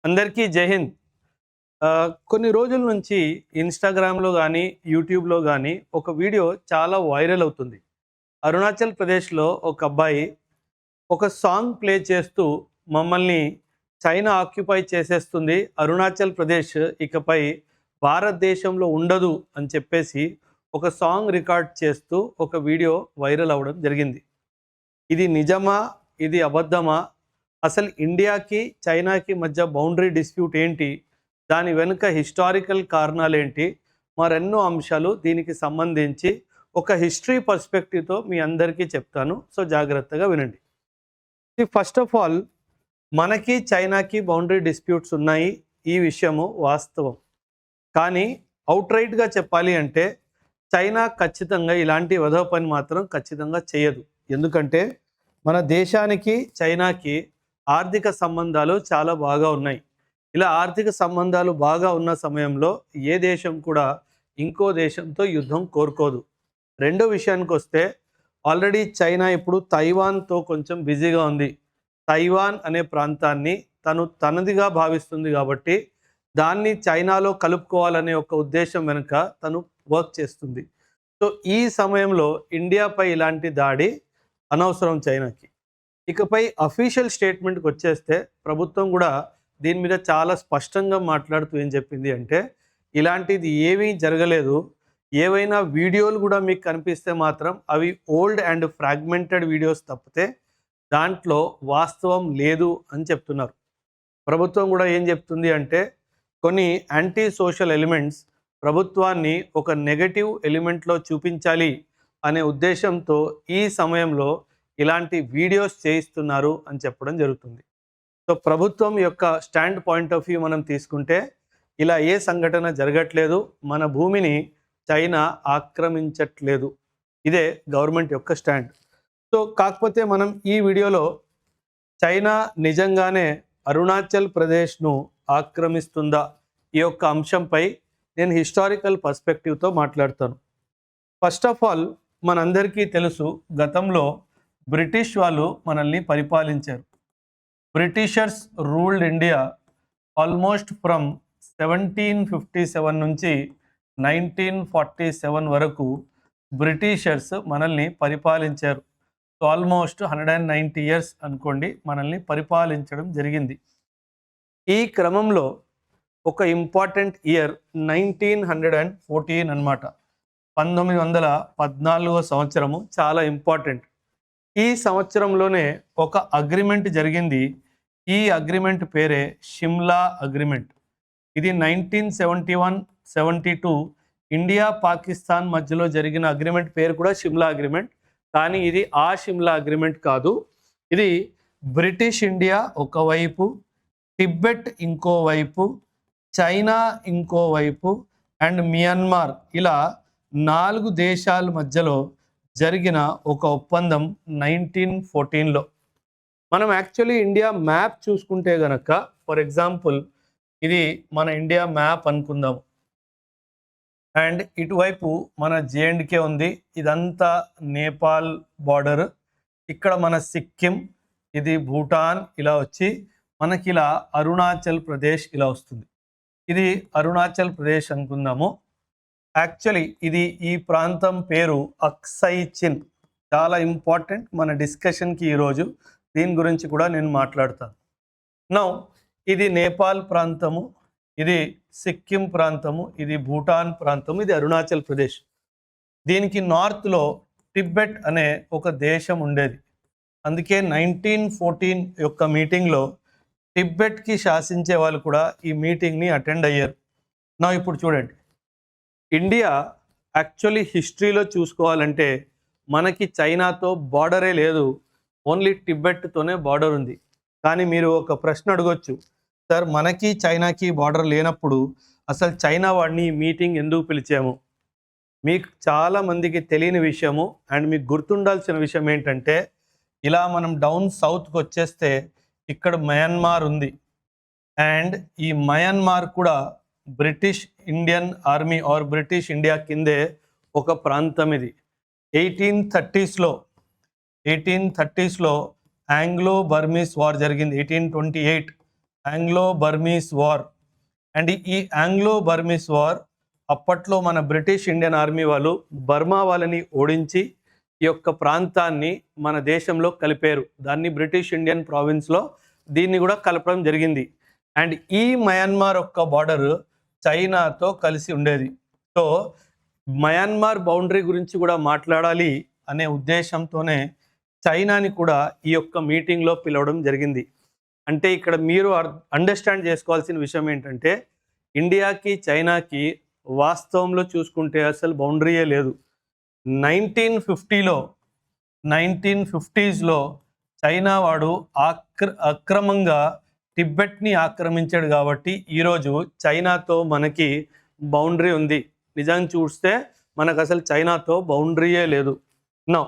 అందరికీ జై హింద్. కొన్ని రోజుల నుంచి ఇన్‌స్టాగ్రామ్‌లో గానీ, యూట్యూబ్‌లో గానీ ఒక వీడియో చాలా వైరల్ అవుతుంది. అరుణాచల్ ప్రదేశ్‌లో ఒక అబ్బాయి ఒక సాంగ్ ప్లే చేస్తూ మమ్మల్ని చైనా ఆక్యుపై చేసేస్తుంది, అరుణాచల్ ప్రదేశ్ ఇకపై భారతదేశంలో ఉండదు అని చెప్పేసి ఒక సాంగ్ రికార్డ్ చేస్తూ ఒక వీడియో వైరల్ అవ్వడం జరిగింది. ఇది నిజమా? ఇది అబద్ధమా? అసలు ఇండియాకి చైనాకి మధ్య బౌండరీ డిస్ప్యూట్ ఏంటి, దాని వెనుక హిస్టారికల్ కారణాలేంటి, మరెన్నో అంశాలు దీనికి సంబంధించి ఒక హిస్టరీ పర్స్పెక్టివ్తో మీ అందరికీ చెప్తాను. సో జాగ్రత్తగా వినండి. ఫస్ట్ ఆఫ్ ఆల్, మనకి చైనాకి బౌండరీ డిస్ప్యూట్స్ ఉన్నాయి, ఈ విషయము వాస్తవం. కానీ అవుట్రైట్గా చెప్పాలి అంటే చైనా ఖచ్చితంగా ఇలాంటి వెధవ పని మాత్రం ఖచ్చితంగా చేయదు. ఎందుకంటే మన దేశానికి చైనాకి ఆర్థిక సంబంధాలు చాలా బాగా ఉన్నాయి. ఇలా ఆర్థిక సంబంధాలు బాగా ఉన్న సమయంలో ఏ దేశం కూడా ఇంకో దేశంతో యుద్ధం కోరుకోదు. రెండో విషయానికి వస్తే, ఆల్రెడీ చైనా ఇప్పుడు తైవాన్తో కొంచెం బిజీగా ఉంది. తైవాన్ అనే ప్రాంతాన్ని తనదిగా భావిస్తుంది కాబట్టి దాన్ని చైనాలో కలుపుకోవాలనే ఒక ఉద్దేశం వెనుక తను వర్క్ చేస్తుంది. సో ఈ సమయంలో ఇండియాపై ఇలాంటి దాడి అనవసరం చైనాకి. ఇకపై అఫీషియల్ స్టేట్మెంట్కి వచ్చేస్తే ప్రభుత్వం కూడా దీని మీద చాలా స్పష్టంగా మాట్లాడుతూ ఏం చెప్పింది అంటే, ఇలాంటిది ఏమీ జరగలేదు, ఏవైనా వీడియోలు కూడా మీకు కనిపిస్తే మాత్రం అవి ఓల్డ్ అండ్ ఫ్రాగ్మెంటెడ్ వీడియోస్ తప్పితే దాంట్లో వాస్తవం లేదు అని చెప్తున్నారు. ప్రభుత్వం కూడా ఏం చెప్తుంది అంటే, కొన్ని యాంటీ సోషల్ ఎలిమెంట్స్ ప్రభుత్వాన్ని ఒక నెగటివ్ ఎలిమెంట్లో చూపించాలి అనే ఉద్దేశంతో ఈ సమయంలో ఇలాంటి వీడియోస్ చేయిస్తున్నారు అని చెప్పడం జరుగుతుంది. సో ప్రభుత్వం యొక్క స్టాండ్ పాయింట్ ఆఫ్ వ్యూ మనం తీసుకుంటే, ఇలా ఏ సంఘటన జరగట్లేదు, మన భూమిని చైనా ఆక్రమించట్లేదు, ఇదే గవర్నమెంట్ యొక్క స్టాండ్. సో కాకపోతే మనం ఈ వీడియోలో చైనా నిజంగానే అరుణాచల్ ప్రదేశ్ను ఆక్రమిస్తుందా, ఈ యొక్క అంశంపై నేను హిస్టారికల్ పర్స్పెక్టివ్తో మాట్లాడతాను. ఫస్ట్ ఆఫ్ ఆల్, మనందరికీ తెలుసు, గతంలో బ్రిటిష్ వాళ్ళు మనల్ని పరిపాలించారు. Britishers ruled India almost from 1757 నుంచి 1947 వరకు బ్రిటిషర్స్ మనల్ని పరిపాలించారు. సో ఆల్మోస్ట్ 190 years అనుకోండి మనల్ని పరిపాలించడం జరిగింది. ఈ క్రమంలో ఒక ఇంపార్టెంట్ ఇయర్ 1914 అన్నమాట. 1914వ సంవత్సరము చాలా ఇంపార్టెంట్. ఈ సంవత్సరంలోనే ఒక అగ్రిమెంట్ జరిగింది. ఈ అగ్రిమెంట్ పేరే షిమ్లా అగ్రిమెంట్. ఇది 1971-72 ఇండియా పాకిస్తాన్ మధ్యలో జరిగిన అగ్రిమెంట్ పేరు కూడా షిమ్లా అగ్రిమెంట్. కానీ ఇది ఆ షిమ్లా అగ్రిమెంట్ కాదు. ఇది బ్రిటిష్ ఇండియా ఒకవైపు, టిబెట్ ఇంకోవైపు, చైనా ఇంకోవైపు అండ్ మియన్మార్, ఇలా 4 దేశాల మధ్యలో జరిగిన ఒక ఒప్పందం 1914లో. మనం యాక్చువల్లీ ఇండియా మ్యాప్ చూసుకుంటే గనక, ఫర్ ఎగ్జాంపుల్ ఇది మన ఇండియా మ్యాప్ అనుకుందాం, అండ్ ఇటువైపు మన జేఎండ్కే ఉంది, ఇదంతా నేపాల్ బార్డర్, ఇక్కడ మన సిక్కిం, ఇది భూటాన్, ఇలా వచ్చి మనకి ఇలా అరుణాచల్ ప్రదేశ్ ఇలా వస్తుంది. ఇది అరుణాచల్ ప్రదేశ్ అనుకుందాము. యాక్చువల్లీ ఇది ఈ ప్రాంతం పేరు అక్సై చిన్. చాలా ఇంపార్టెంట్ మన డిస్కషన్కి ఈరోజు, దీని గురించి కూడా నేను మాట్లాడతాను. నౌ ఇది నేపాల్ ప్రాంతము, ఇది సిక్కిం ప్రాంతము, ఇది భూటాన్ ప్రాంతము, ఇది అరుణాచల్ ప్రదేశ్. దీనికి నార్త్లో టిబెట్ అనే ఒక దేశం ఉండేది. అందుకే 1914 యొక్క మీటింగ్లో టిబెట్కి శాసించే వాళ్ళు కూడా ఈ మీటింగ్ని అటెండ్ అయ్యారు. నా ఇప్పుడు చూడండి, ఇండియా యాక్చువల్లీ హిస్టరీలో చూసుకోవాలంటే మనకి చైనాతో బార్డరే లేదు, ఓన్లీ టిబెట్తోనే బార్డర్ ఉంది. కానీ మీరు ఒక ప్రశ్న అడగొచ్చు, సార్ మనకి చైనాకి బార్డర్ లేనప్పుడు అసలు చైనా వాడిని మీటింగ్ ఎందుకు పిలిచాము? మీకు చాలామందికి తెలియని విషయము అండ్ మీకు గుర్తుండాల్సిన విషయం ఏంటంటే, ఇలా మనం డౌన్ సౌత్కి వచ్చేస్తే ఇక్కడ మయన్మార్ ఉంది, అండ్ ఈ మయన్మార్ కూడా British Indian army or British India కిందే ఒక ప్రాంతం. ఇది 1830స్లో ఆంగ్లో బర్మీస్ వార్ జరిగింది. 1828 ఆంగ్లో బర్మీస్ వార్. అండ్ ఈ ఆంగ్లో బర్మీస్ వార్ అప్పట్లో మన బ్రిటిష్ ఇండియన్ ఆర్మీ వాళ్ళు బర్మా వాళ్ళని ఓడించి ఈ యొక్క ప్రాంతాన్ని మన దేశంలో కలిపారు. దాన్ని బ్రిటిష్ ఇండియన్ ప్రావిన్స్లో దీన్ని కూడా కలపడం జరిగింది. అండ్ ఈ మయన్మార్ యొక్క బార్డర్ చైనాతో కలిసి ఉండేది. సో మయన్మార్ బౌండరీ గురించి కూడా మాట్లాడాలి అనే ఉద్దేశంతోనే చైనాని కూడా ఈ యొక్క మీటింగ్లో పిలవడం జరిగింది. అంటే ఇక్కడ మీరు అండర్స్టాండ్ చేసుకోవాల్సిన విషయం ఏంటంటే ఇండియాకి చైనాకి వాస్తవంలో చూసుకుంటే అసలు బౌండరీయే లేదు. 1950లో చైనా వాడు అక్రమంగా టిబెట్ని ఆక్రమించాడు కాబట్టి ఈరోజు చైనాతో మనకి బౌండరీ ఉంది. నిజంగా చూస్తే మనకు అసలు చైనాతో బౌండరీయే లేదు. నో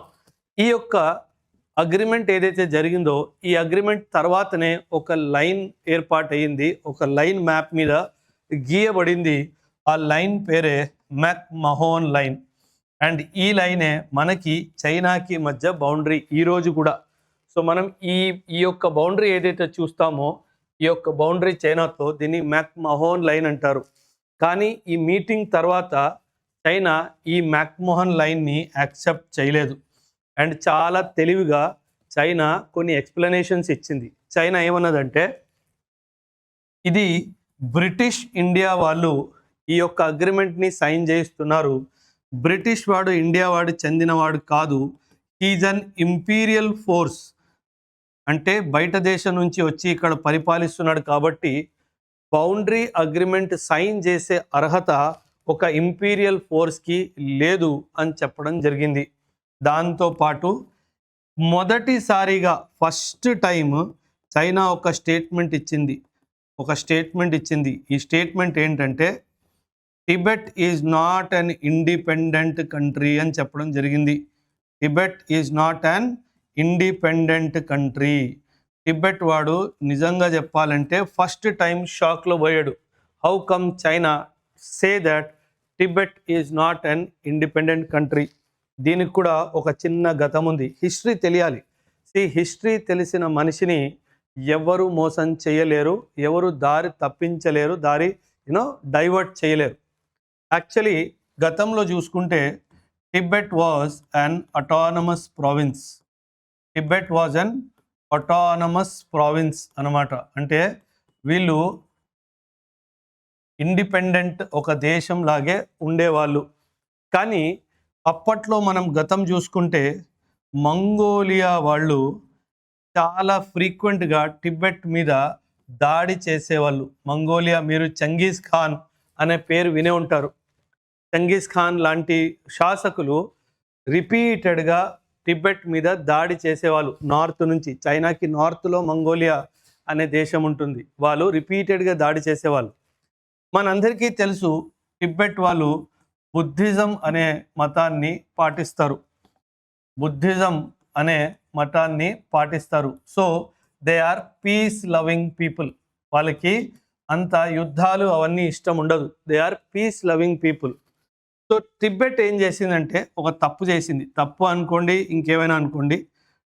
ఈ యొక్క అగ్రిమెంట్ ఏదైతే జరిగిందో ఈ అగ్రిమెంట్ తర్వాతనే ఒక లైన్ ఏర్పాటయింది. ఒక లైన్ మ్యాప్ మీద గీయబడింది. ఆ లైన్ పేరే మెక్-మహోన్ లైన్. అండ్ ఈ లైనే మనకి చైనాకి మధ్య బౌండరీ ఈరోజు కూడా. సో మనం ఈ యొక్క బౌండరీ ఏదైతే చూస్తామో ఈ యొక్క బౌండరీ చైనాతో దీన్ని మెక్-మహోన్ లైన్ అంటారు. కానీ ఈ మీటింగ్ తర్వాత చైనా ఈ మెక్-మహోన్ లైన్ని యాక్సెప్ట్ చేయలేదు. అండ్ చాలా తెలివిగా చైనా కొన్ని ఎక్స్ప్లెనేషన్స్ ఇచ్చింది. చైనా ఏమన్నదంటే ఇది బ్రిటిష్ ఇండియా వాళ్ళు ఈ యొక్క అగ్రిమెంట్ని సైన్ చేయిస్తున్నారు. బ్రిటిష్ వాడు ఇండియా వాడు చెందినవాడు కాదు. హీజ్ అన్ ఇంపీరియల్ ఫోర్స్, అంటే బయట దేశం నుంచి వచ్చి ఇక్కడ పరిపాలిస్తున్నాడు కాబట్టి బౌండరీ అగ్రిమెంట్ సైన్ చేసే అర్హత ఒక ఇంపీరియల్ ఫోర్స్కి లేదు అని చెప్పడం జరిగింది. దాంతోపాటు మొదటిసారిగా ఫస్ట్ టైం చైనా ఒక స్టేట్మెంట్ ఇచ్చింది. ఈ స్టేట్మెంట్ ఏంటంటే Tibet is not an independent country అని చెప్పడం జరిగింది. Tibet is not an independent country. Tibet వాడు నిజంగా చెప్పాలంటే ఫస్ట్ టైం షాక్లో పోయాడు. How come China say that Tibet is not an independent country. దీనికి కూడా ఒక చిన్న గతం ఉంది. హిస్టరీ తెలియాలి. హిస్టరీ తెలిసిన మనిషిని ఎవరు మోసం చేయలేరు, ఎవరు దారి తప్పించలేరు, దారి డైవర్ట్ చేయలేరు. యాక్చువల్లీ గతంలో చూసుకుంటే Tibet was an autonomous province. అన్నమాట. అంటే వీళ్ళు ఇండిపెండెంట్ ఒక దేశం లాగే ఉండేవాళ్ళు. కానీ అప్పట్లో మనం గతం చూసుకుంటే మంగోలియా వాళ్ళు చాలా ఫ్రీక్వెంట్గా టిబెట్ మీద దాడి చేసేవాళ్ళు. మంగోలియా, మీరు చంగీజ్ ఖాన్ అనే పేరు వినే ఉంటారు. చంగీజ్ ఖాన్ లాంటి శాసకులు రిపీటెడ్గా టిబెట్ మీద దాడి చేసేవాళ్ళు. నార్త్ నుంచి, చైనాకి నార్త్లో మంగోలియా అనే దేశం ఉంటుంది. వాళ్ళు రిపీటెడ్గా దాడి చేసేవాళ్ళు. మనందరికీ తెలుసు టిబెట్ వాళ్ళు బుద్ధిజం అనే మతాన్ని పాటిస్తారు. So they are peace loving people. వాళ్ళకి అంత యుద్ధాలు అవన్నీ ఇష్టం ఉండదు. They are peace loving people. So Tibet ఏం చేసిందంటే ఒక తప్పు చేసింది. తప్పు అనుకోండి, ఇంకేమైనా అనుకోండి.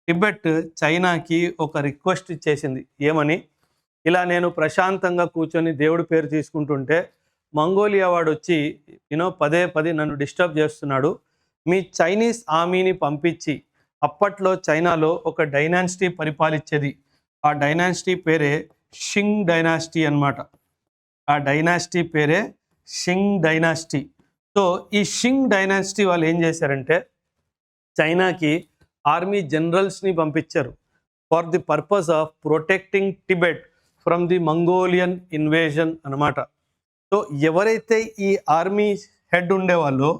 టిబెట్ చైనాకి ఒక రిక్వెస్ట్ చేసింది. ఏమని? ఇలా నేను ప్రశాంతంగా కూర్చొని దేవుడి పేరు తీసుకుంటుంటే మంగోలియా వాడు వచ్చి పదే నన్ను డిస్టర్బ్ చేస్తున్నాడు. మీ చైనీస్ ఆర్మీని పంపించి, అప్పట్లో చైనాలో ఒక డైనాసిటీ పరిపాలించేది. ఆ డైనాసిటీ పేరే షింగ్ డైనాసిటీ అన్నమాట. ఆ డైనాసిటీ పేరే షింగ్ డైనాసిటీ. సో ఈ షింగ్ డైనాసిటీ వాళ్ళు ఏం చేశారంటే చైనాకి ఆర్మీ జనరల్స్ని పంపించారు for the purpose of protecting Tibet from the Mongolian invasion అన్నమాట. సో ఎవరైతే ఈ ఆర్మీ హెడ్ ఉండేవాళ్ళో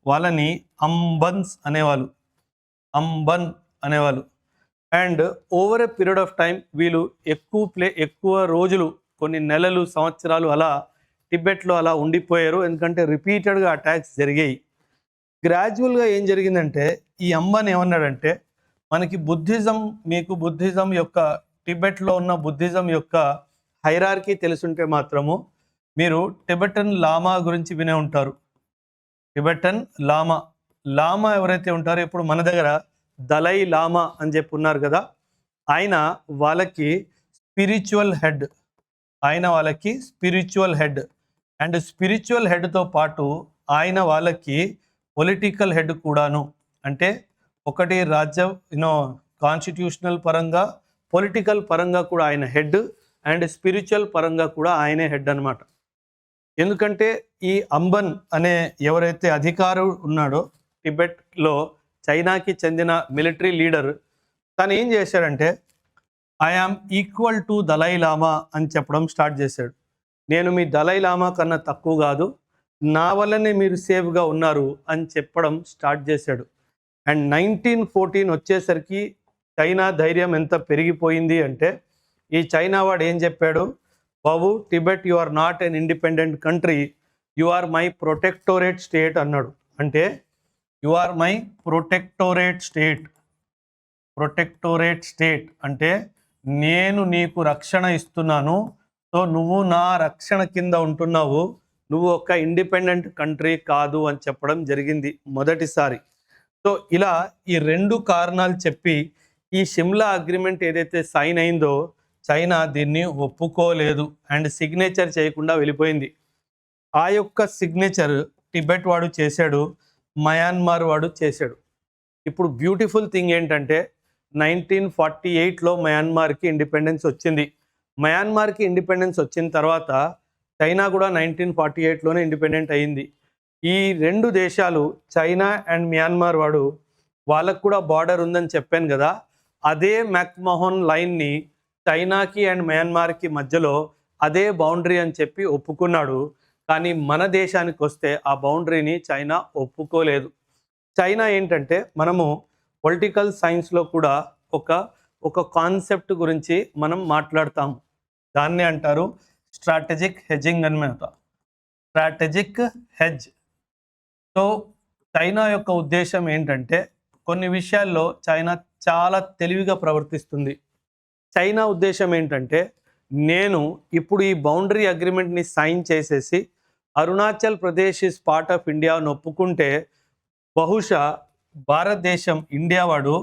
వాళ్ళని అంబన్ అనేవాళ్ళు. And over a period of time వీళ్ళు ఎక్కువ రోజులు, కొన్ని నెలలు, సంవత్సరాలు అలా టిబెట్లో అలా ఉండిపోయారు. ఎందుకంటే రిపీటెడ్గా అటాక్స్ జరిగాయి. గ్రాడ్యువల్గా ఏం జరిగిందంటే ఈ అంబన్ ఏమన్నాడంటే మనకి బుద్ధిజం యొక్క టిబెట్లో ఉన్న బుద్ధిజం యొక్క హైరార్కీ తెలుసుంటే మాత్రము మీరు టిబెటన్ లామా గురించి వినే ఉంటారు. టిబెటన్ లామా ఎవరైతే ఉంటారో, ఇప్పుడు మన దగ్గర దలై లామా అని చెప్పి ఉన్నారు కదా, ఆయన వాళ్ళకి స్పిరిచువల్ హెడ్. ఆయన వాళ్ళకి స్పిరిచువల్ హెడ్. అండ్ స్పిరిచువల్ హెడ్తో పాటు ఆయన వాళ్ళకి పొలిటికల్ హెడ్ కూడాను. అంటే ఒకటి రాజ్య కాన్స్టిట్యూషనల్ పరంగా, పొలిటికల్ పరంగా కూడా ఆయన హెడ్, అండ్ స్పిరిచువల్ పరంగా కూడా ఆయనే హెడ్ అనమాట. ఎందుకంటే ఈ అంబన్ అనే ఎవరైతే అధికారు ఉన్నాడో టిబెట్లో, చైనాకి చెందిన మిలిటరీ లీడర్, తను ఏం చేశాడంటే I am equal to Dalai Lama అని చెప్పడం స్టార్ట్ చేశాడు. నేను మీ దలై లామా కన్నా తక్కువ కాదు, నా వల్లనే మీరు సేఫ్గా ఉన్నారు అని చెప్పడం స్టార్ట్ చేశాడు. అండ్ 1914 వచ్చేసరికి చైనా ధైర్యం ఎంత పెరిగిపోయింది అంటే, ఈ చైనా వాడు ఏం చెప్పాడు, బాబు Tibet you are not an independent country, you are my protectorate state అన్నాడు. అంటే you are my protectorate state. Protectorate state అంటే నేను నీకు రక్షణ ఇస్తున్నాను, సో నువ్వు నా రక్షణ కింద ఉంటున్నావు, నువ్వు ఒక ఇండిపెండెంట్ కంట్రీ కాదు అని చెప్పడం జరిగింది మొదటిసారి. సో ఇలా ఈ రెండు కారణాలు చెప్పి ఈ షిమ్లా అగ్రిమెంట్ ఏదైతే సైన్ అయిందో చైనా దీన్ని ఒప్పుకోలేదు అండ్ సిగ్నేచర్ చేయకుండా వెళ్ళిపోయింది. ఆ యొక్క సిగ్నేచర్ టిబెట్ వాడు చేశాడు, మయన్మార్ వాడు చేశాడు. ఇప్పుడు బ్యూటిఫుల్ థింగ్ ఏంటంటే 1948లో మయన్మార్కి ఇండిపెండెన్స్ వచ్చింది. మయన్మార్కి ఇండిపెండెన్స్ వచ్చిన తర్వాత చైనా కూడా 1948లోనే ఇండిపెండెంట్ అయింది. ఈ రెండు దేశాలు చైనా అండ్ మయన్మార్ వాడు వాళ్ళకు కూడా బార్డర్ ఉందని చెప్పాను కదా, అదే మెక్మహోన్ లైన్ని చైనాకి అండ్ మయన్మార్కి మధ్యలో అదే బౌండరీ అని చెప్పి ఒప్పుకున్నాడు. కానీ మన దేశానికి వస్తే ఆ బౌండరీని చైనా ఒప్పుకోలేదు. చైనా ఏంటంటే మనము పొలిటికల్ సైన్స్లో కూడా ఒక కాన్సెప్ట్ గురించి మనం మాట్లాడతాము. దాన్ని అంటారు స్ట్రాటజిక్ హెడ్జింగ్ అన్నమాట. Strategic hedge. సో చైనా యొక్క ఉద్దేశం ఏంటంటే కొన్ని విషయాల్లో చైనా చాలా తెలివిగా ప్రవర్తిస్తుంది. చైనా ఉద్దేశం ఏంటంటే నేను ఇప్పుడు ఈ బౌండరీ అగ్రిమెంట్ని సైన్ చేసేసి Arunachal Pradesh is part of India అని ఒప్పుకుంటే బహుశా భారతదేశం ఇండియా వాడు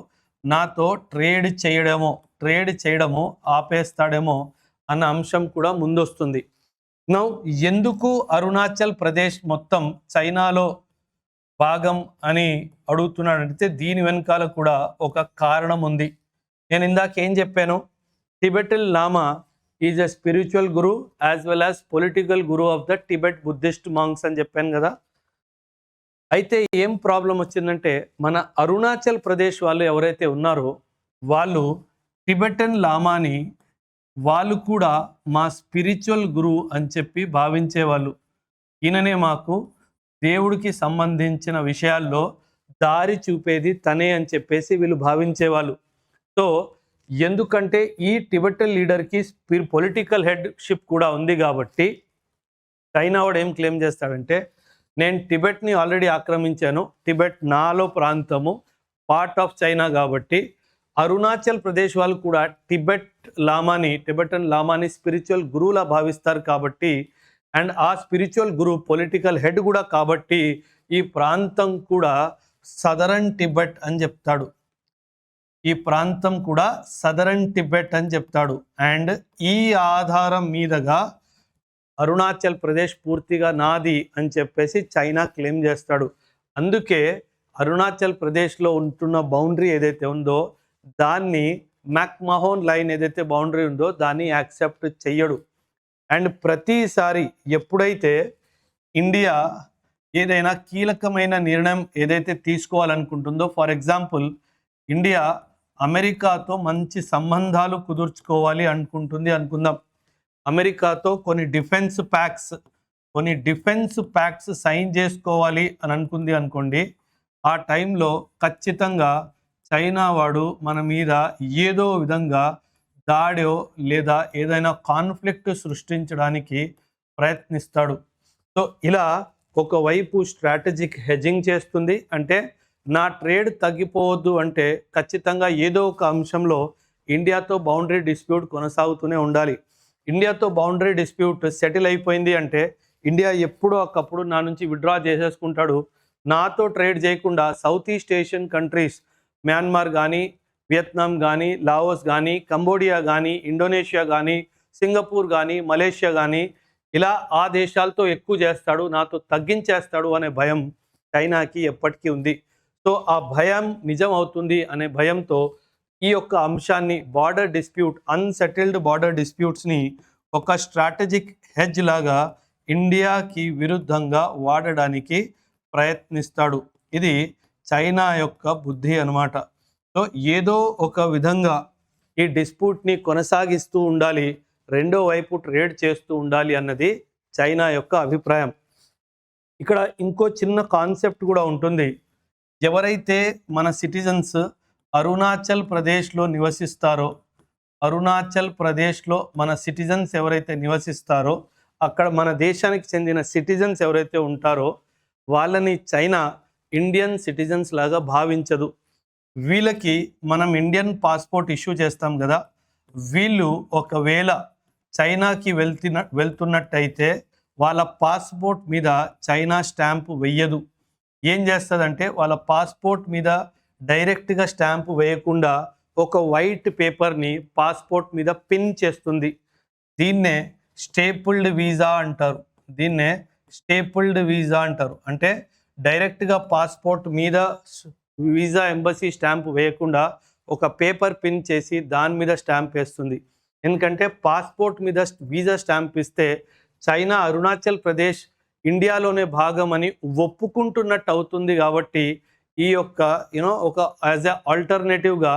నాతో ట్రేడ్ చేయడము ఆపేస్తాడేమో అన్న అంశం కూడా ముందొస్తుంది. నౌ ఎందుకు అరుణాచల్ ప్రదేశ్ మొత్తం చైనాలో భాగం అని అడుగుతున్నాడంటే దీని వెనకాల కూడా ఒక కారణం ఉంది. నేను ఇందాక ఏం చెప్పాను, Tibetan lama is a spiritual guru as well as political guru of the Tibet Buddhist monks అని చెప్పాను కదా. అయితే ఏం ప్రాబ్లం వచ్చిందంటే మన అరుణాచల్ ప్రదేశ్ వాళ్ళు ఎవరైతే ఉన్నారో వాళ్ళు టిబెటన్ లామాని వాళ్ళు కూడా మా స్పిరిచువల్ గురువు అని చెప్పి భావించేవాళ్ళు. ఈయననే మాకు దేవుడికి సంబంధించిన విషయాల్లో దారి చూపేది తనే అని చెప్పేసి వీళ్ళు భావించేవాళ్ళు. సో ఎందుకంటే ఈ టిబెటన్ లీడర్కి పొలిటికల్ హెడ్షిప్ కూడా ఉంది కాబట్టి చైనా వాడు ఏం క్లెయిమ్ చేస్తాడంటే నేను టిబెట్ని ఆల్రెడీ ఆక్రమించాను, టిబెట్ నాలో ప్రాంతము, పార్ట్ ఆఫ్ చైనా కాబట్టి అరుణాచల్ ప్రదేశ్ వాళ్ళు కూడా టిబెటన్ లామాని స్పిరిచువల్ గురువులా భావిస్తారు కాబట్టి అండ్ ఆ స్పిరిచువల్ గురువు పొలిటికల్ హెడ్ కూడా కాబట్టి ఈ ప్రాంతం కూడా సదరన్ టిబెట్ అని చెప్తాడు. ఈ ప్రాంతం కూడా సదరన్ టిబెట్ అని చెప్తాడు. అండ్ ఈ ఆధారం మీదగా అరుణాచల్ ప్రదేశ్ పూర్తిగా నాది అని చెప్పేసి చైనా క్లెయిమ్ చేస్తాడు. అందుకే అరుణాచల్ ప్రదేశ్లో ఉంటున్న బౌండరీ ఏదైతే ఉందో దాన్ని మెక్మహోన్ లైన్ ఏదైతే బౌండరీ ఉందో దాన్ని యాక్సెప్ట్ చెయ్యడు. అండ్ ప్రతిసారి ఎప్పుడైతే ఇండియా ఏదైనా కీలకమైన నిర్ణయం ఏదైతే తీసుకోవాలనుకుంటుందో, ఫర్ ఎగ్జాంపుల్ ఇండియా అమెరికాతో మంచి సంబంధాలు కుదుర్చుకోవాలి అనుకుందాం, అమెరికాతో కొన్ని డిఫెన్స్ ప్యాక్ట్స్ సైన్ చేసుకోవాలి అని అనుకుంది అనుకోండి, ఆ టైంలో ఖచ్చితంగా చైనా వాడు మన మీద ఏదో విధంగా దాడో లేదా ఏదైనా కాన్ఫ్లిక్ట్ సృష్టించడానికి ప్రయత్నిస్తాడు. సో ఇలా ఒకవైపు స్ట్రాటజిక్ హెడ్జింగ్ చేస్తుంది, అంటే నా ట్రేడ్ తగ్గిపోవద్దు అంటే ఖచ్చితంగా ఏదో ఒక అంశంలో ఇండియాతో బౌండరీ డిస్ప్యూట్ కొనసాగుతూనే ఉండాలి. ఇండియాతో బౌండరీ డిస్ప్యూట్ సెటిల్ అయిపోయింది అంటే ఇండియా ఎప్పుడో ఒకప్పుడు నా నుంచి విత్డ్రా చేసేసుకుంటాడు. నాతో ట్రేడ్ చేయకుండా south east Asian countries Myanmar కానీ, వియత్నాం కానీ, లావోస్ కానీ, కంబోడియా కానీ, ఇండోనేషియా కానీ, సింగపూర్ కానీ మలేషియా కానీ ఇలా ఆ దేశాలతో ఎక్కువ చేస్తాడు, నాతో తగ్గించేస్తాడు అనే భయం చైనాకి ఎప్పటికీ ఉంది. సో ఆ భయం నిజం అవుతుంది అనే భయంతో ఈ యొక్క అంశాన్ని బార్డర్ డిస్ప్యూట్, అన్సెటిల్డ్ బార్డర్ డిస్ప్యూట్స్ని ఒక స్ట్రాటజిక్ హెడ్జ్ లాగా ఇండియాకి విరుద్ధంగా వాడడానికి ప్రయత్నిస్తాడు. ఇది చైనా యొక్క బుద్ధి అన్నమాట. సో ఏదో ఒక విధంగా ఈ డిస్ప్యూట్ని కొనసాగిస్తూ ఉండాలి, రెండో వైపు ట్రేడ్ చేస్తూ ఉండాలి అన్నది చైనా యొక్క అభిప్రాయం. ఇక్కడ ఇంకో చిన్న కాన్సెప్ట్ కూడా ఉంటుంది. ఎవరైతే మన సిటిజన్స్ అరుణాచల్ ప్రదేశ్లో నివసిస్తారో, అరుణాచల్ ప్రదేశ్లో మన సిటిజన్స్ ఎవరైతే నివసిస్తారో, అక్కడ మన దేశానికి చెందిన సిటిజన్స్ ఎవరైతే ఉంటారో వాళ్ళని చైనా ఇండియన్ సిటిజన్స్ లాగా భావించదు. వీళ్ళకి మనం ఇండియన్ పాస్పోర్ట్ ఇష్యూ చేస్తాం కదా, వీళ్ళు ఒకవేళ చైనాకి వెళ్తున్నట్టయితే వాళ్ళ పాస్పోర్ట్ మీద చైనా స్టాంపు వెయ్యదు. ఏం చేస్తుందంటే వాళ్ళ పాస్పోర్ట్ మీద డైరెక్ట్గా స్టాంపు వేయకుండా ఒక వైట్ పేపర్ని పాస్పోర్ట్ మీద పిన్ చేస్తుంది. దీన్నే స్టేపుల్డ్ వీసా అంటారు. అంటే డైరెక్ట్గా పాస్పోర్ట్ మీద వీసా ఎంబసీ స్టాంప్ వేయకుండా ఒక పేపర్ పిన్ చేసి దాని మీద స్టాంప్ వేస్తుంది. ఎందుకంటే పాస్పోర్ట్ మీద వీసా స్టాంప్ ఇస్తే చైనా అరుణాచల్ ప్రదేశ్ ఇండియాలోనే భాగం అని ఒప్పుకుంటున్నట్టు అవుతుంది. కాబట్టి ఈ యొక్క ఒక యాజ్ ఎ ఆల్టర్నేటివ్గా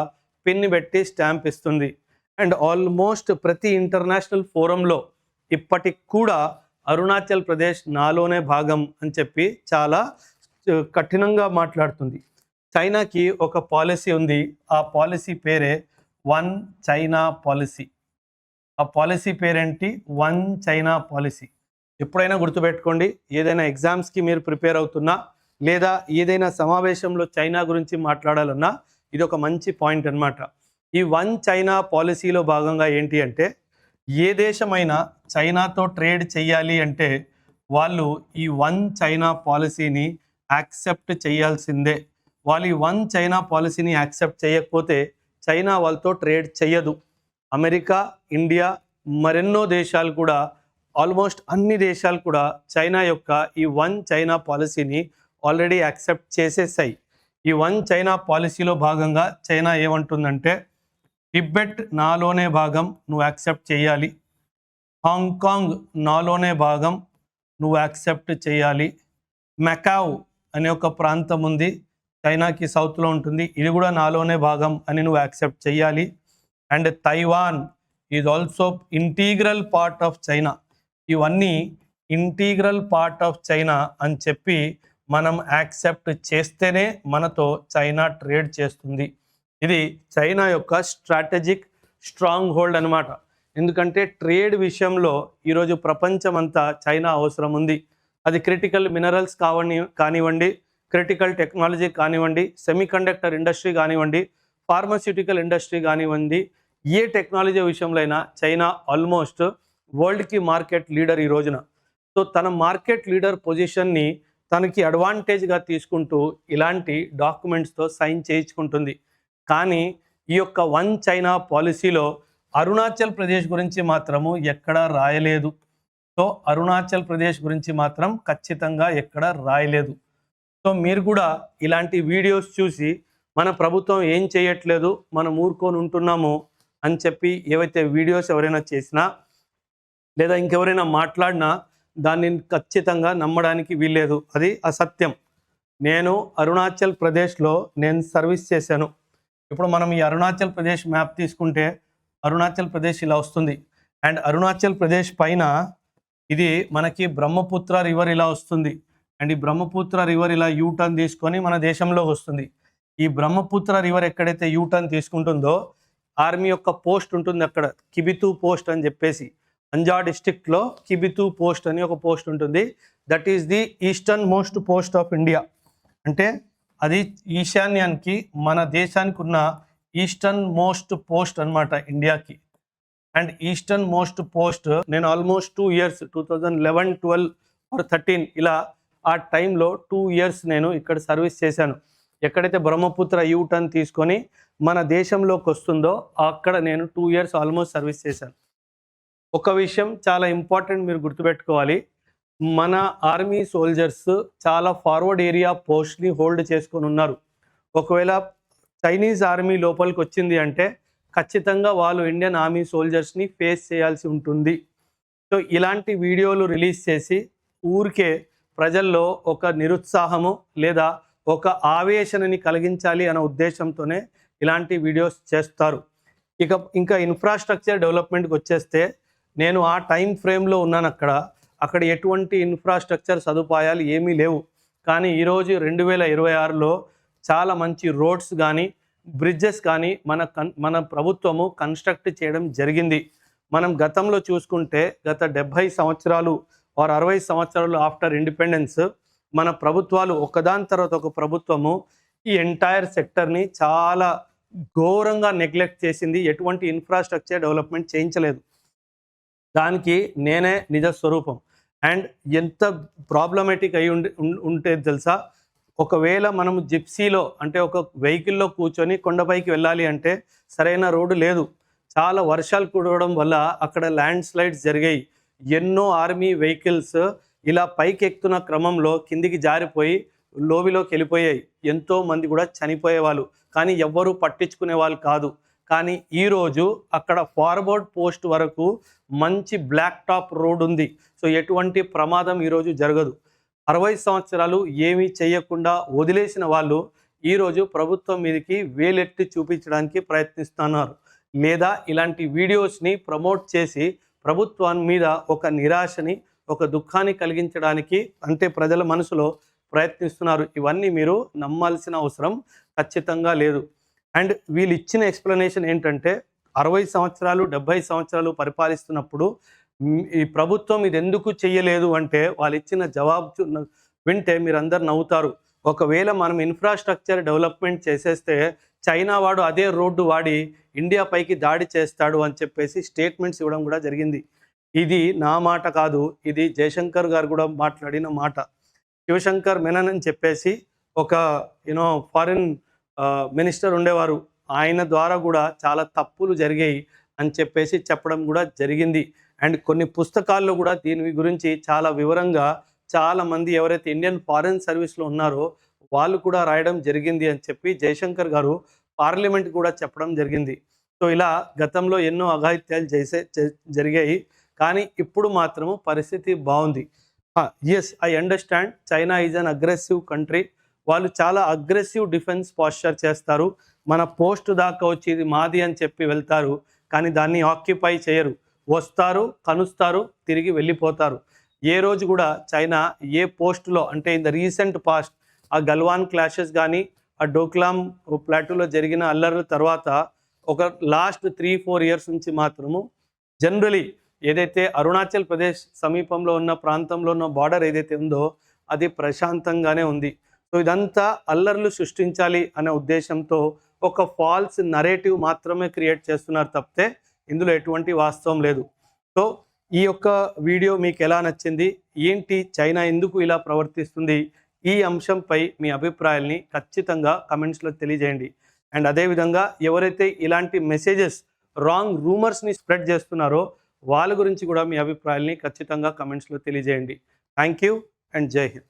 పిన్ పెట్టి స్టాంప్ ఇస్తుంది. అండ్ ఆల్మోస్ట్ ప్రతి ఇంటర్నేషనల్ ఫోరంలో ఇప్పటికి కూడా అరుణాచల్ ప్రదేశ్ నాలోనే భాగం అని చెప్పి చాలా కఠినంగా మాట్లాడుతుంది. చైనాకి ఒక పాలసీ ఉంది. ఆ పాలసీ పేరే వన్ చైనా పాలసీ. ఆ పాలసీ పేరేంటి? One China policy. ఎప్పుడైనా గుర్తుపెట్టుకోండి, ఏదైనా ఎగ్జామ్స్కి మీరు ప్రిపేర్ అవుతున్నా లేదా ఏదైనా సమావేశంలో చైనా గురించి మాట్లాడాలన్నా ఇది ఒక మంచి పాయింట్ అన్నమాట. ఈ వన్ చైనా పాలసీలో భాగంగా ఏంటి అంటే, ఏ దేశమైనా చైనాతో ట్రేడ్ చేయాలి అంటే వాళ్ళు ఈ వన్ చైనా పాలసీని యాక్సెప్ట్ చేయాల్సిందే. వాళ్ళు ఈ వన్ చైనా పాలసీని యాక్సెప్ట్ చేయకపోతే చైనా వాళ్ళతో ట్రేడ్ చేయదు. అమెరికా, ఇండియా, మరెన్నో దేశాలు కూడా, ఆల్మోస్ట్ అన్ని దేశాలు కూడా చైనా యొక్క ఈ వన్ చైనా పాలసీని ఆల్రెడీ యాక్సెప్ట్ చేసేసాయి. ఈ వన్ చైనా పాలసీలో భాగంగా చైనా ఏమంటుందంటే, టిబెట్ నాలోనే భాగం, నువ్వు యాక్సెప్ట్ చేయాలి. హాంకాంగ్ నాలోనే భాగం, నువ్వు యాక్సెప్ట్ చేయాలి. మెకావ్ అనే ఒక ప్రాంతం ఉంది, చైనాకి సౌత్లో ఉంటుంది, ఇది కూడా నాలోనే భాగం అని నువ్వు యాక్సెప్ట్ చేయాలి. And Taiwan is also integral part of China. ఇవన్నీ ఇంటీగ్రల్ పార్ట్ ఆఫ్ చైనా అని చెప్పి మనం యాక్సెప్ట్ చేస్తేనే మనతో చైనా ట్రేడ్ చేస్తుంది. ఇది చైనా యొక్క స్ట్రాటజిక్ స్ట్రాంగ్ హోల్డ్ అనమాట. ఎందుకంటే ట్రేడ్ విషయంలో ఈరోజు ప్రపంచం అంతా చైనా అవసరం ఉంది. అది క్రిటికల్ మినరల్స్ కానివ్వండి, క్రిటికల్ టెక్నాలజీ కానివ్వండి, సెమీకండక్టర్ ఇండస్ట్రీ కానివ్వండి, ఫార్మాస్యూటికల్ ఇండస్ట్రీ కానివ్వండి, ఏ టెక్నాలజీ విషయంలో అయినా చైనా ఆల్మోస్ట్ వరల్డ్కి మార్కెట్ లీడర్ ఈ రోజున. సో తన మార్కెట్ లీడర్ పొజిషన్ని తనకి అడ్వాంటేజ్గా తీసుకుంటూ ఇలాంటి డాక్యుమెంట్స్తో సైన్ చేయించుకుంటుంది. కానీ ఈ యొక్క వన్ చైనా పాలసీలో అరుణాచల్ ప్రదేశ్ గురించి మాత్రము ఎక్కడా రాయలేదు. సో అరుణాచల్ ప్రదేశ్ గురించి మాత్రం ఖచ్చితంగా ఎక్కడ రాయలేదు. సో మీరు కూడా ఇలాంటి వీడియోస్ చూసి మన ప్రభుత్వం ఏం చేయట్లేదు, మనం ఊరుకొని ఉంటున్నాము అని చెప్పి ఏవైతే వీడియోస్ ఎవరైనా చేసినా లేదా ఇంకెవరైనా మాట్లాడినా దాన్ని ఖచ్చితంగా నమ్మడానికి వీల్లేదు. అది అసత్యం. నేను అరుణాచల్ ప్రదేశ్లో సర్వీస్ చేశాను. ఇప్పుడు మనం ఈ అరుణాచల్ ప్రదేశ్ మ్యాప్ తీసుకుంటే అరుణాచల్ ప్రదేశ్ ఇలా వస్తుంది. అండ్ అరుణాచల్ ప్రదేశ్ పైన ఇది మనకి బ్రహ్మపుత్ర రివర్ ఇలా వస్తుంది. అండ్ ఈ బ్రహ్మపుత్ర రివర్ ఇలా యూటర్న్ తీసుకొని మన దేశంలోకి వస్తుంది. ఈ బ్రహ్మపుత్ర రివర్ ఎక్కడైతే యూటర్న్ తీసుకుంటుందో ఆర్మీ యొక్క పోస్ట్ ఉంటుంది అక్కడ, కిబితూ పోస్ట్ అని చెప్పేసి. అంజా డిస్ట్రిక్ట్లో కిబితూ పోస్ట్ అని ఒక పోస్ట్ ఉంటుంది. That is the eastern most post of India. అంటే అది ఈశాన్యానికి, మన దేశానికి ఉన్న ఈస్టర్న్ మోస్ట్ పోస్ట్ అనమాట ఇండియాకి. అండ్ ఈస్టర్న్ మోస్ట్ పోస్ట్ నేను ఆల్మోస్ట్ 2 years 2011, 12 or 13 ఇలా ఆ టైంలో 2 years నేను ఇక్కడ సర్వీస్ చేశాను. ఎక్కడైతే బ్రహ్మపుత్ర యూటర్న్ తీసుకొని మన దేశంలోకి వస్తుందో అక్కడ నేను 2 years ఆల్మోస్ట్ సర్వీస్ చేశాను. ఒక విషయం చాలా ఇంపార్టెంట్ మీరు గుర్తుపెట్టుకోవాలి. మన ఆర్మీ సోల్జర్స్ చాలా ఫార్వర్డ్ ఏరియా పోస్ట్‌ని హోల్డ్ చేసుకొనున్నారు. ఒకవేళ చైనీస్ ఆర్మీ లోపలికొచ్చింది అంటే ఖచ్చితంగా వాళ్ళు ఇండియన్ ఆర్మీ సోల్జర్స్‌ని ఫేస్ చేయాల్సి ఉంటుంది. సో, ఇలాంటి వీడియోలు రిలీజ్ చేసి ఊరికే ప్రజల్లో ఒక నిరుత్సాహము లేదా ఒక ఆవేశనని కలిగించాలి అనే ఉద్దేశంతోనే ఇలాంటి వీడియోస్ చేస్తారు. ఇంకా ఇన్‌ఫ్రాస్ట్రక్చర్ డెవలప్‌మెంట్‌కొచ్చేస్తే నేను ఆ టైమ్ ఫ్రేమ్‌లో ఉన్నానక్కడ. అక్కడ ఎటువంటి ఇన్‌ఫ్రాస్ట్రక్చర్ సదుపాయాలు ఏమీ లేవు. కానీ ఈరోజు 2026లో చాలా మంచి రోడ్స్ గానీ, బ్రిడ్జెస్ కానీ మన ప్రభుత్వము కన్‌స్ట్రక్ట్ చేయడం జరిగింది. మనం గతంలో చూసుకుంటే గత 70 సంవత్సరాలు ఆర్ 60 సంవత్సరాలు ఆఫ్టర్ ఇండిపెండెన్స్ మన ప్రభుత్వాలు ఒకదాని తర్వాత ఒక ప్రభుత్వము ఈ ఎంటైర్ సెక్టర్‌ని చాలా ఘోరంగా నెగ్లెక్ట్ చేసింది. ఎటువంటి ఇన్‌ఫ్రాస్ట్రక్చర్ డెవలప్‌మెంట్ చేయించలేదు. దానికి నేనే నిజ స్వరూపం. అండ్ ఎంత ప్రాబ్లమాటిక్ అయి ఉంటే తెలుసా? ఒకవేళ మనము జిప్సీలో అంటే ఒక వెహికల్‌లో కూర్చొని కొండపైకి వెళ్ళాలి అంటే సరైన రోడ్డు లేదు. చాలా వర్షాలు కురవడం వల్ల అక్కడ ల్యాండ్ స్లైడ్స్ జరిగాయి. ఎన్నో ఆర్మీ వెహికల్స్ ఇలా పైకెక్కుతున్న క్రమంలో కిందికి జారిపోయి లోవిలోకి వెళ్ళిపోయాయి. ఎంతో మంది కూడా చనిపోయేవాళ్ళు. కానీ ఎవ్వరూ పట్టించుకునే వాళ్ళు కాదు. కానీ ఈరోజు అక్కడ ఫార్వర్డ్ పోస్ట్ వరకు మంచి బ్లాక్ టాప్ రోడ్ ఉంది. సో, ఎటువంటి ప్రమాదం ఈరోజు జరగదు. 60 సంవత్సరాలు ఏమీ చేయకుండా వదిలేసిన వాళ్ళు ఈరోజు ప్రభుత్వం మీదకి వేలెత్తి చూపించడానికి ప్రయత్నిస్తున్నారు. లేదా ఇలాంటి వీడియోస్‌ని ప్రమోట్ చేసి ప్రభుత్వం మీద ఒక నిరాశని, ఒక దుఃఖాన్ని కలిగించడానికి అంటే ప్రజల మనసులో ప్రయత్నిస్తున్నారు. ఇవన్నీ మీరు నమ్మాల్సిన అవసరం ఖచ్చితంగా లేదు. అండ్ వీళ్ళు ఇచ్చిన ఎక్స్‌ప్లనేషన్ ఏంటంటే 60 సంవత్సరాలు, 70 సంవత్సరాలు పరిపాలిస్తున్నప్పుడు ఈ ప్రభుత్వం ఇదెందుకు చెయ్యలేదు అంటే వాళ్ళు ఇచ్చిన జవాబు వింటే మీరందరూ నవ్వుతారు. ఒకవేళ మనం ఇన్‌ఫ్రాస్ట్రక్చర్ డెవలప్‌మెంట్ చేసేస్తే చైనా వాడు అదే రోడ్డు వాడి ఇండియా పైకి దాడి చేస్తాడు అని చెప్పేసి స్టేట్మెంట్స్ ఇవ్వడం కూడా జరిగింది. ఇది నా మాట కాదు. ఇది జయశంకర్ గారు కూడా మాట్లాడిన మాట. శివశంకర్ మెనన్ అని చెప్పేసి ఒక ఫారిన్ మినిస్టర్ ఉండేవారు. ఆయన ద్వారా కూడా చాలా తప్పులు జరిగాయి అని చెప్పేసి చెప్పడం కూడా జరిగింది. అండ్ కొన్ని పుస్తకాల్లో కూడా దీని గురించి చాలా వివరంగా చాలామంది ఎవరైతే ఇండియన్ ఫారెన్ సర్వీస్‌లో ఉన్నారో వాళ్ళు కూడా రాయడం జరిగింది అని చెప్పి జయశంకర్ గారు పార్లమెంట్ కూడా చెప్పడం జరిగింది. సో, ఇలా గతంలో ఎన్నో అఘాయిత్యాలు జరిగాయి. కానీ ఇప్పుడు మాత్రము పరిస్థితి బావుంది. Yes, I understand China is an aggressive country. వాళ్ళు చాలా అగ్రెసివ్ డిఫెన్స్ పోస్చర్ చేస్తారు. మన పోస్ట్ దాకా వచ్చి ఇది మాది అని చెప్పి వెళ్తారు. కానీ దాన్ని ఆక్యుపై చేయరు. వస్తారు, కనుస్తారు, తిరిగి వెళ్ళిపోతారు. ఏ రోజు కూడా చైనా ఏ పోస్ట్‌లో అంటే ఇన్ ద రీసెంట్ పాస్ట్ ఆ గల్వాన్ క్లాషెస్ గానీ, ఆ డోక్లాం ప్లాటూలో జరిగిన అల్లర్ల తర్వాత ఒక లాస్ట్ 3-4 ఇయర్స్ నుంచి మాత్రము జనరలీ ఏదైతే అరుణాచల్ ప్రదేశ్ సమీపంలో ఉన్న ప్రాంతంలో ఉన్న బార్డర్ ఏదైతే ఉందో అది ప్రశాంతంగానే ఉంది. సో, ఇదంతా అల్లర్లు సృష్టించాలి అనే ఉద్దేశంతో ఒక ఫాల్స్ నరేటివ్ మాత్రమే క్రియేట్ చేస్తున్నారు తప్పితే ఇందులో ఎటువంటి వాస్తవం లేదు. సో, ఈ యొక్క వీడియో మీకు ఎలా నచ్చింది? ఏంటి చైనా ఎందుకు ఇలా ప్రవర్తిస్తుంది? ఈ అంశంపై మీ అభిప్రాయాల్ని ఖచ్చితంగా కమెంట్స్‌లో తెలియజేయండి. అండ్ అదేవిధంగా ఎవరైతే ఇలాంటి మెసేజెస్, రాంగ్ రూమర్స్‌ని స్ప్రెడ్ చేస్తున్నారో వాళ్ళ గురించి కూడా మీ అభిప్రాయాల్ని ఖచ్చితంగా కమెంట్స్‌లో తెలియజేయండి. థ్యాంక్ యూ అండ్ జై హింద్.